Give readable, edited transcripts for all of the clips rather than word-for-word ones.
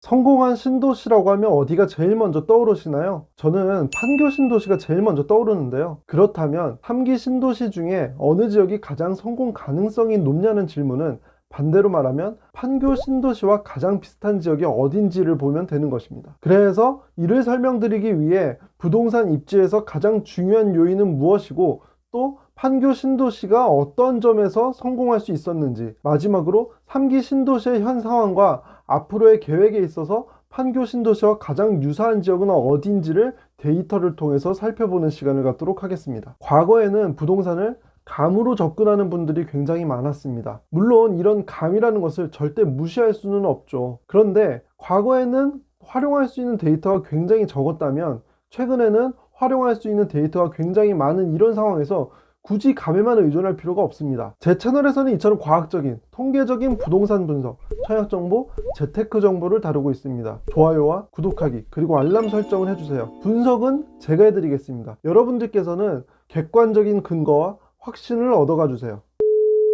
성공한 신도시라고 하면 어디가 제일 먼저 떠오르시나요? 저는 판교 신도시가 제일 먼저 떠오르는데요. 그렇다면 3기 신도시 중에 어느 지역이 가장 성공 가능성이 높냐는 질문은 반대로 말하면 판교 신도시와 가장 비슷한 지역이 어딘지를 보면 되는 것입니다. 그래서 이를 설명드리기 위해 부동산 입지에서 가장 중요한 요인은 무엇이고, 또 판교 신도시가 어떤 점에서 성공할 수 있었는지, 마지막으로 3기 신도시의 현 상황과 앞으로의 계획에 있어서 판교 신도시와 가장 유사한 지역은 어딘지를 데이터를 통해서 살펴보는 시간을 갖도록 하겠습니다. 과거에는 부동산을 감으로 접근하는 분들이 굉장히 많았습니다. 물론 이런 감이라는 것을 절대 무시할 수는 없죠. 그런데 과거에는 활용할 수 있는 데이터가 굉장히 적었다면 최근에는 활용할 수 있는 데이터가 굉장히 많은 이런 상황에서 굳이 감에만 의존할 필요가 없습니다. 제 채널에서는 이처럼 과학적인, 통계적인 부동산 분석, 청약정보, 재테크 정보를 다루고 있습니다. 좋아요와 구독하기, 그리고 알람 설정을 해주세요. 분석은 제가 해드리겠습니다. 여러분들께서는 객관적인 근거와 확신을 얻어가 주세요.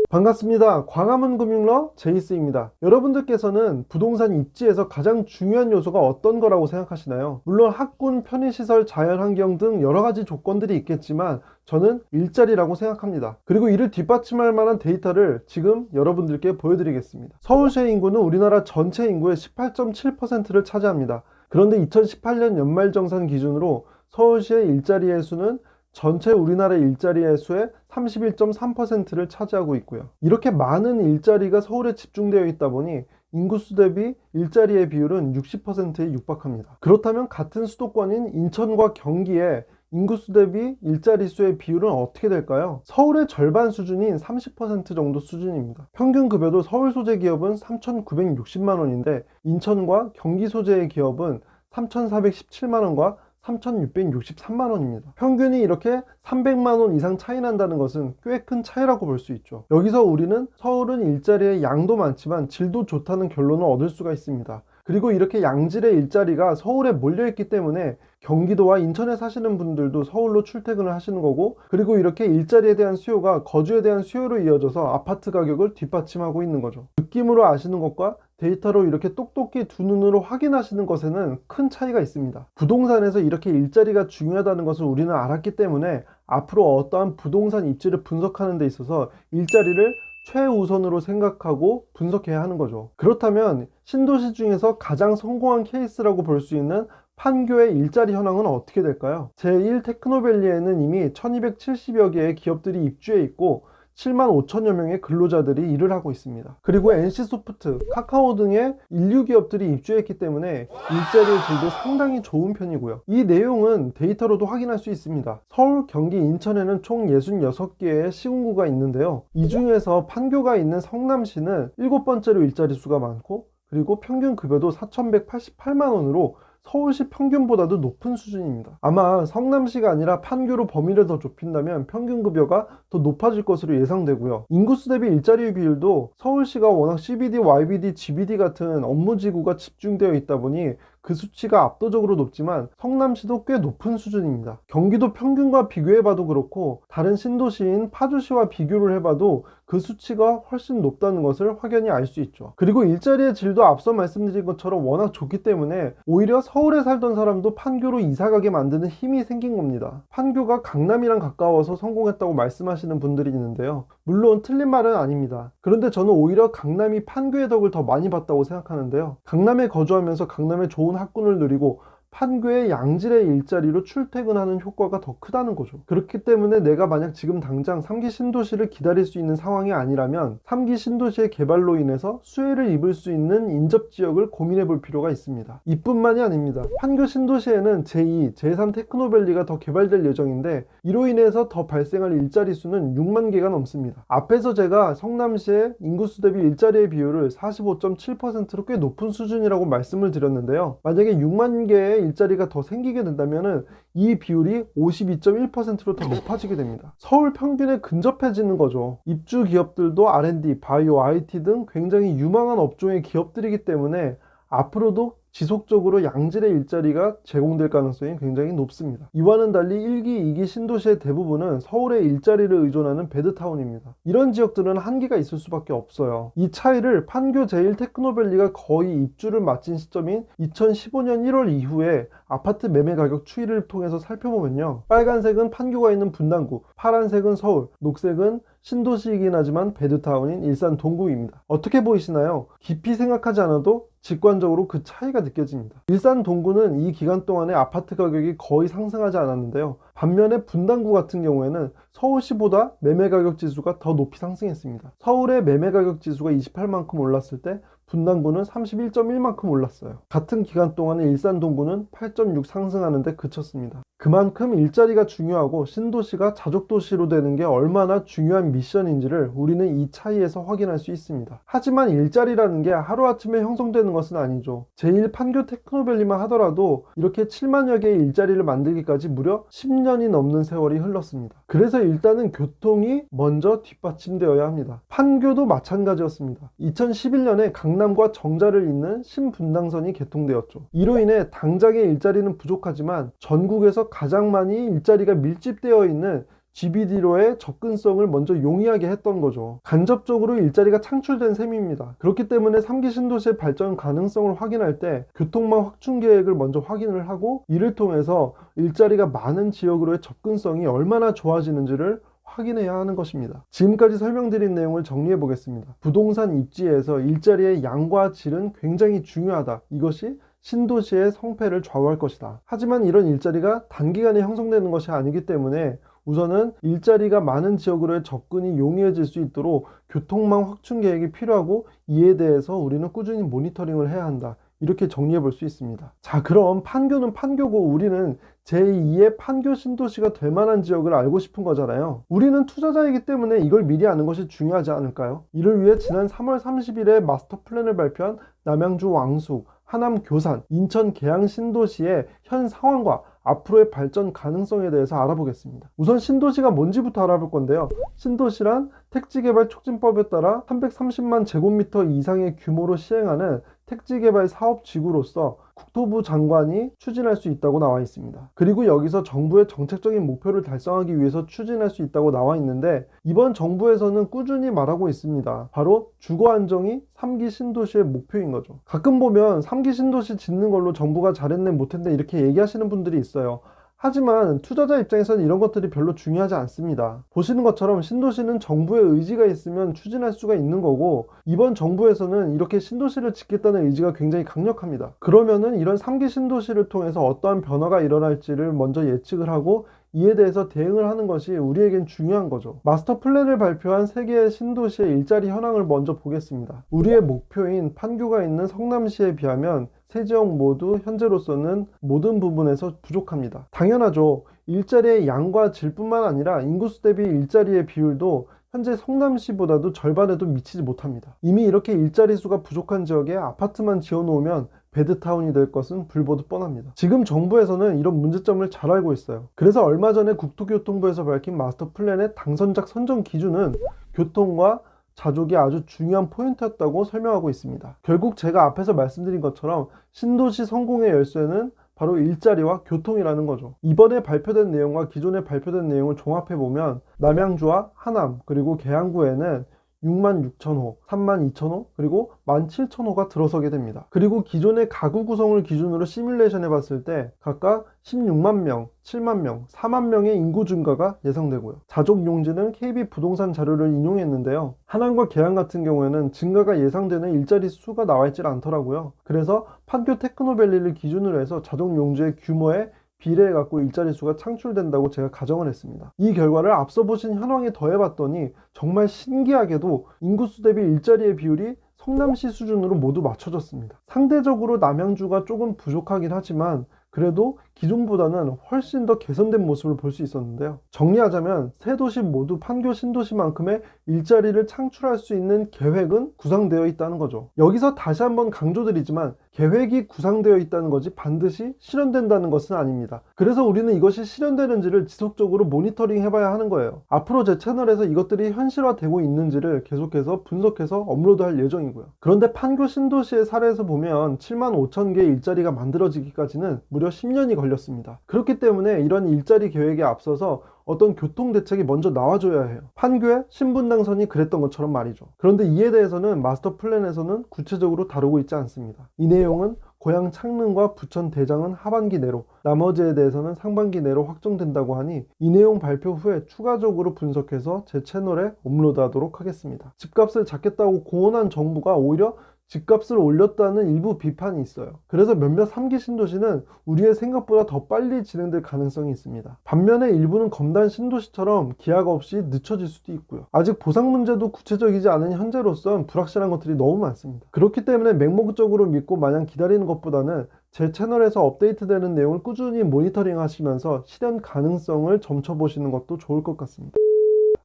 반갑습니다. 광화문 금융러 제이스입니다. 여러분들께서는 부동산 입지에서 가장 중요한 요소가 어떤 거라고 생각하시나요? 물론 학군, 편의시설, 자연환경 등 여러가지 조건들이 있겠지만 저는 일자리라고 생각합니다. 그리고 이를 뒷받침할 만한 데이터를 지금 여러분들께 보여드리겠습니다. 서울시의 인구는 우리나라 전체 인구의 18.7%를 차지합니다. 그런데 2018년 연말정산 기준으로 서울시의 일자리의 수는 전체 우리나라 일자리의 수의 31.3%를 차지하고 있고요. 이렇게 많은 일자리가 서울에 집중되어 있다 보니 인구수 대비 일자리의 비율은 60%에 육박합니다. 그렇다면 같은 수도권인 인천과 경기의 인구수 대비 일자리 수의 비율은 어떻게 될까요? 서울의 절반 수준인 30% 정도 수준입니다. 평균 급여도 서울 소재 기업은 3,960만 원인데 인천과 경기 소재의 기업은 3,417만 원과 3,663만 원입니다. 평균이 이렇게 300만 원 이상 차이 난다는 것은 꽤 큰 차이라고 볼 수 있죠. 여기서 우리는 서울은 일자리의 양도 많지만 질도 좋다는 결론을 얻을 수가 있습니다. 그리고 이렇게 양질의 일자리가 서울에 몰려있기 때문에 경기도와 인천에 사시는 분들도 서울로 출퇴근을 하시는 거고, 그리고 이렇게 일자리에 대한 수요가 거주에 대한 수요로 이어져서 아파트 가격을 뒷받침하고 있는 거죠. 느낌으로 아시는 것과 데이터로 이렇게 똑똑히 두 눈으로 확인하시는 것에는 큰 차이가 있습니다. 부동산에서 이렇게 일자리가 중요하다는 것을 우리는 알았기 때문에 앞으로 어떠한 부동산 입지를 분석하는 데 있어서 일자리를 최우선으로 생각하고 분석해야 하는 거죠. 그렇다면 신도시 중에서 가장 성공한 케이스라고 볼 수 있는 판교의 일자리 현황은 어떻게 될까요? 제1 테크노밸리에는 이미 1270여 개의 기업들이 입주해 있고 7만 5천여 명의 근로자들이 일을 하고 있습니다. 그리고 NC소프트, 카카오 등의 인류 기업들이 입주했기 때문에 일자리의 질도 상당히 좋은 편이고요. 이 내용은 데이터로도 확인할 수 있습니다. 서울, 경기, 인천에는 총 66개의 시군구가 있는데요. 이 중에서 판교가 있는 성남시는 7번째로 일자리 수가 많고, 그리고 평균 급여도 4,188만 원으로 서울시 평균보다도 높은 수준입니다. 아마 성남시가 아니라 판교로 범위를 더 좁힌다면 평균 급여가 더 높아질 것으로 예상되고요. 인구수 대비 일자리 비율도 서울시가 워낙 CBD, YBD, GBD 같은 업무지구가 집중되어 있다 보니 그 수치가 압도적으로 높지만 성남시도 꽤 높은 수준입니다. 경기도 평균과 비교해봐도 그렇고 다른 신도시인 파주시와 비교를 해봐도 그 수치가 훨씬 높다는 것을 확연히 알 수 있죠. 그리고 일자리의 질도 앞서 말씀드린 것처럼 워낙 좋기 때문에 오히려 서울에 살던 사람도 판교로 이사가게 만드는 힘이 생긴 겁니다. 판교가 강남이랑 가까워서 성공했다고 말씀하시는 분들이 있는데요. 물론 틀린 말은 아닙니다. 그런데 저는 오히려 강남이 판교의 덕을 더 많이 봤다고 생각하는데요. 강남에 거주하면서 강남의 좋은 학군을 누리고 판교의 양질의 일자리로 출퇴근하는 효과가 더 크다는 거죠. 그렇기 때문에 내가 만약 지금 당장 3기 신도시를 기다릴 수 있는 상황이 아니라면 3기 신도시의 개발로 인해서 수혜를 입을 수 있는 인접지역을 고민해 볼 필요가 있습니다. 이뿐만이 아닙니다. 판교 신도시에는 제2, 제3 테크노밸리가 더 개발될 예정인데 이로 인해서 더 발생할 일자리 수는 6만 개가 넘습니다. 앞에서 제가 성남시의 인구수 대비 일자리의 비율을 45.7%로 꽤 높은 수준이라고 말씀을 드렸는데요. 만약에 6만 개의 일자리가 더 생기게 된다면 이 비율이 52.1%로 더 높아지게 됩니다. 서울 평균에 근접해지는 거죠. 입주 기업들도 R&D, 바이오, IT 등 굉장히 유망한 업종의 기업들이기 때문에 앞으로도 지속적으로 양질의 일자리가 제공될 가능성이 굉장히 높습니다. 이와는 달리 1기, 2기 신도시의 대부분은 서울의 일자리를 의존하는 베드타운입니다. 이런 지역들은 한계가 있을 수밖에 없어요. 이 차이를 판교 제1테크노밸리가 거의 입주를 마친 시점인 2015년 1월 이후에 아파트 매매 가격 추이를 통해서 살펴보면요, 빨간색은 판교가 있는 분당구, 파란색은 서울, 녹색은 신도시이긴 하지만 베드타운인 일산 동구입니다. 어떻게 보이시나요? 깊이 생각하지 않아도 직관적으로 그 차이가 느껴집니다. 일산 동구는 이 기간 동안에 아파트 가격이 거의 상승하지 않았는데요, 반면에 분당구 같은 경우에는 서울시보다 매매 가격 지수가 더 높이 상승했습니다. 서울의 매매 가격 지수가 28만큼 올랐을 때 분당구는 31.1만큼 올랐어요. 같은 기간 동안에 일산 동구는 8.6 상승하는데 그쳤습니다. 그만큼 일자리가 중요하고 신도시가 자족도시로 되는 게 얼마나 중요한 미션인지를 우리는 이 차이에서 확인할 수 있습니다. 하지만 일자리라는 게 하루아침에 형성되는 것은 아니죠. 제1 판교 테크노밸리만 하더라도 이렇게 7만여 개의 일자리를 만들기까지 무려 10년이 넘는 세월이 흘렀습니다. 그래서 일단은 교통이 먼저 뒷받침되어야 합니다. 판교도 마찬가지였습니다. 2011년에 강남과 정자를 잇는 신분당선이 개통되었죠. 이로 인해 당장의 일자리는 부족하지만 전국에서 가장 많이 일자리가 밀집되어 있는 GBD로의 접근성을 먼저 용이하게 했던 거죠. 간접적으로 일자리가 창출된 셈입니다. 그렇기 때문에 3기 신도시의 발전 가능성을 확인할 때 교통망 확충 계획을 먼저 확인을 하고, 이를 통해서 일자리가 많은 지역으로의 접근성이 얼마나 좋아지는지를 확인해야 하는 것입니다. 지금까지 설명드린 내용을 정리해 보겠습니다. 부동산 입지에서 일자리의 양과 질은 굉장히 중요하다. 이것이 신도시의 성패를 좌우할 것이다. 하지만 이런 일자리가 단기간에 형성되는 것이 아니기 때문에 우선은 일자리가 많은 지역으로의 접근이 용이해질 수 있도록 교통망 확충 계획이 필요하고, 이에 대해서 우리는 꾸준히 모니터링을 해야 한다. 이렇게 정리해 볼 수 있습니다. 자, 그럼 판교는 판교고 우리는 제2의 판교 신도시가 될 만한 지역을 알고 싶은 거잖아요. 우리는 투자자이기 때문에 이걸 미리 아는 것이 중요하지 않을까요? 이를 위해 지난 3월 30일에 마스터 플랜을 발표한 남양주 왕숙, 하남 교산, 인천 계양 신도시의 현 상황과 앞으로의 발전 가능성에 대해서 알아보겠습니다. 우선 신도시가 뭔지부터 알아볼 건데요. 신도시란 택지개발 촉진법에 따라 330만 제곱미터 이상의 규모로 시행하는 택지개발 사업지구로서 국토부 장관이 추진할 수 있다고 나와 있습니다. 그리고 여기서 정부의 정책적인 목표를 달성하기 위해서 추진할 수 있다고 나와 있는데, 이번 정부에서는 꾸준히 말하고 있습니다. 바로 주거 안정이 3기 신도시의 목표인 거죠. 가끔 보면 3기 신도시 짓는 걸로 정부가 잘했네 못했네 이렇게 얘기하시는 분들이 있어요. 하지만 투자자 입장에서는 이런 것들이 별로 중요하지 않습니다. 보시는 것처럼 신도시는 정부의 의지가 있으면 추진할 수가 있는 거고, 이번 정부에서는 이렇게 신도시를 짓겠다는 의지가 굉장히 강력합니다. 그러면은 이런 3기 신도시를 통해서 어떠한 변화가 일어날지를 먼저 예측을 하고, 이에 대해서 대응을 하는 것이 우리에겐 중요한 거죠. 마스터 플랜을 발표한 3개의 신도시의 일자리 현황을 먼저 보겠습니다. 우리의 목표인 판교가 있는 성남시에 비하면 세 지역 모두 현재로서는 모든 부분에서 부족합니다. 당연하죠. 일자리의 양과 질뿐만 아니라 인구수 대비 일자리의 비율도 현재 성남시보다도 절반에도 미치지 못합니다. 이미 이렇게 일자리 수가 부족한 지역에 아파트만 지어놓으면 베드타운이 될 것은 불보듯 뻔합니다. 지금 정부에서는 이런 문제점을 잘 알고 있어요. 그래서 얼마 전에 국토교통부에서 밝힌 마스터 플랜의 당선작 선정 기준은 교통과 자족이 아주 중요한 포인트였다고 설명하고 있습니다. 결국 제가 앞에서 말씀드린 것처럼 신도시 성공의 열쇠는 바로 일자리와 교통이라는 거죠. 이번에 발표된 내용과 기존에 발표된 내용을 종합해보면 남양주와 하남 그리고 계양구에는 66,000호, 32,000호, 그리고 17,000호가 들어서게 됩니다. 그리고 기존의 가구 구성을 기준으로 시뮬레이션 해봤을 때 각각 16만 명, 7만 명, 4만 명의 인구 증가가 예상되고요. 자족 용지는 KB 부동산 자료를 인용했는데요. 하남과 계양 같은 경우에는 증가가 예상되는 일자리 수가 나와 있질 않더라고요. 그래서 판교 테크노밸리를 기준으로 해서 자족 용지의 규모에 비례해 갖고 일자리 수가 창출된다고 제가 가정을 했습니다. 이 결과를 앞서 보신 현황에 더해봤더니 정말 신기하게도 인구수 대비 일자리의 비율이 성남시 수준으로 모두 맞춰졌습니다. 상대적으로 남양주가 조금 부족하긴 하지만 그래도 기존보다는 훨씬 더 개선된 모습을 볼 수 있었는데요. 정리하자면 세 도시 모두 판교 신도시만큼의 일자리를 창출할 수 있는 계획은 구상되어 있다는 거죠. 여기서 다시 한번 강조드리지만 계획이 구상되어 있다는 거지 반드시 실현된다는 것은 아닙니다. 그래서 우리는 이것이 실현되는지를 지속적으로 모니터링 해봐야 하는 거예요. 앞으로 제 채널에서 이것들이 현실화되고 있는지를 계속해서 분석해서 업로드할 예정이고요. 그런데 판교 신도시의 사례에서 보면 7만 5천 개의 일자리가 만들어지기까지는 무려 10년이 걸렸습니다. 그렇기 때문에 이런 일자리 계획에 앞서서 어떤 교통 대책이 먼저 나와줘야 해요. 판교의 신분당선이 그랬던 것처럼 말이죠. 그런데 이에 대해서는 마스터 플랜에서는 구체적으로 다루고 있지 않습니다. 이 내용은 고양 창릉과 부천 대장은 하반기 내로, 나머지에 대해서는 상반기 내로 확정된다고 하니 이 내용 발표 후에 추가적으로 분석해서 제 채널에 업로드하도록 하겠습니다. 집값을 잡겠다고 공언한 정부가 오히려 집값을 올렸다는 일부 비판이 있어요. 그래서 몇몇 3기 신도시는 우리의 생각보다 더 빨리 진행될 가능성이 있습니다. 반면에 일부는 검단 신도시처럼 기약 없이 늦춰질 수도 있고요. 아직 보상 문제도 구체적이지 않은 현재로선 불확실한 것들이 너무 많습니다. 그렇기 때문에 맹목적으로 믿고 마냥 기다리는 것보다는 제 채널에서 업데이트되는 내용을 꾸준히 모니터링 하시면서 실현 가능성을 점쳐보시는 것도 좋을 것 같습니다.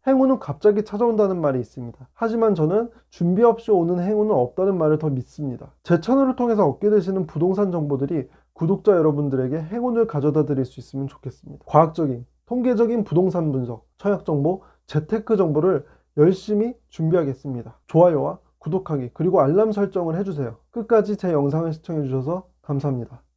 행운은 갑자기 찾아온다는 말이 있습니다. 하지만 저는 준비 없이 오는 행운은 없다는 말을 더 믿습니다. 제 채널을 통해서 얻게 되시는 부동산 정보들이 구독자 여러분들에게 행운을 가져다 드릴 수 있으면 좋겠습니다. 과학적인, 통계적인 부동산 분석, 청약 정보, 재테크 정보를 열심히 준비하겠습니다. 좋아요와 구독하기 그리고 알람 설정을 해주세요. 끝까지 제 영상을 시청해주셔서 감사합니다.